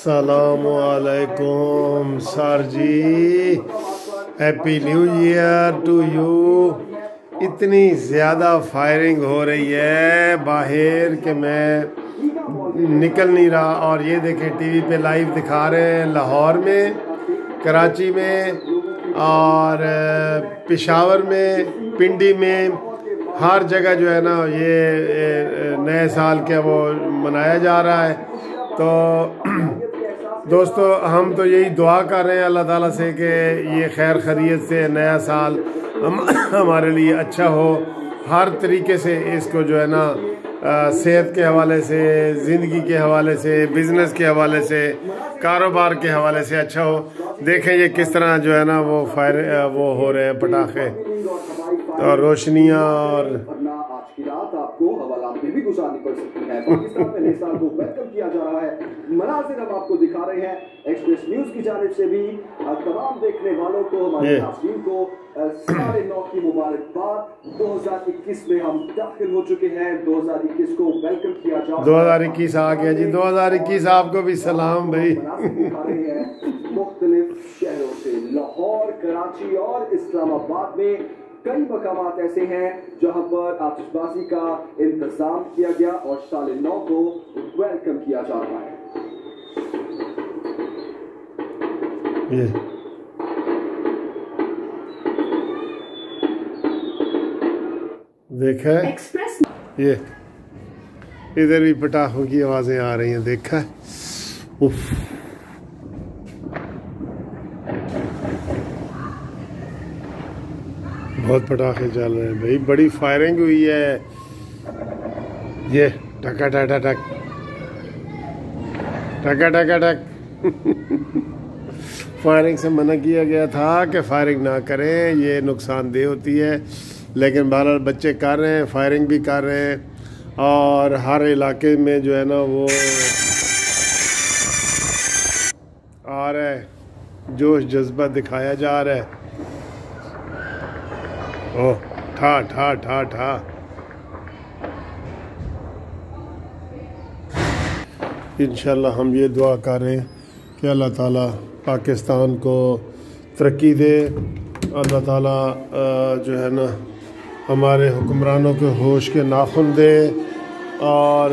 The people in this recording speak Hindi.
अस्सलामुअलैकुम sir ji, happy new year to you. इतनी ज़्यादा फायरिंग हो रही है बाहर कि मैं निकल नहीं रहा। और ये देखें टीवी पे लाइव दिखा रहे हैं लाहौर में, कराची में और पेशावर में, पिंडी में, हर जगह जो है ना ये नए साल के वो मनाया जा रहा है। तो दोस्तों हम तो यही दुआ कर रहे हैं अल्लाह ताला से कि ये खैर खैरियत से नया साल हमारे लिए अच्छा हो, हर तरीके से इसको जो है ना सेहत के हवाले से, ज़िंदगी के हवाले से, बिज़नेस के हवाले से, कारोबार के हवाले से अच्छा हो। देखें ये किस तरह जो है ना वो वो हो रहे हैं पटाखे और रोशनियाँ और आपको हवालात में भी गुजारनी पड़ सकती है। पाकिस्तान में नए साल को वेलकम किया जा रहा है। मनाज़िर हम आपको दिखा रहे हैं एक्सप्रेस न्यूज की जानिब से भी तमाम देखने वालों को, हमारे नाज़रीन को 9:30 की मुबारकबाद। 2021 में हम दाखिल हो चुके हैं। 2021 को वेलकम किया जा रहा है। 2021 आ गया जी। 2021 आपको भी सलाम भाई। मुख्तलिफ शहरों से लाहौर, कराची और इस्लामाबाद में कई मकामात ऐसे हैं जहां पर आतिशबाजी का इंतजाम किया गया और साल 9 को वेलकम किया जा रहा है। ये देखा है, ये इधर भी पटाखों की आवाजें आ रही हैं, देखा है। उफ, बहुत पटाखे चल रहे हैं भाई, बड़ी फायरिंग हुई है। ये टका टका टक टका टका टक फायरिंग से मना किया गया था कि फायरिंग ना करें, ये नुकसानदेह होती है, लेकिन बहरहाल बच्चे कर रहे हैं, फायरिंग भी कर रहे हैं और हर इलाके में जो है ना वो आ रहा है, जोश जज्बा दिखाया जा रहा है। ओह ठा ठा ठा ठा। इंशाल्लाह हम ये दुआ कर रहे हैं कि अल्लाह ताला पाकिस्तान को तरक्की दे, अल्लाह ताला जो है ना हमारे हुक्मरानों के होश के नाखुन दे और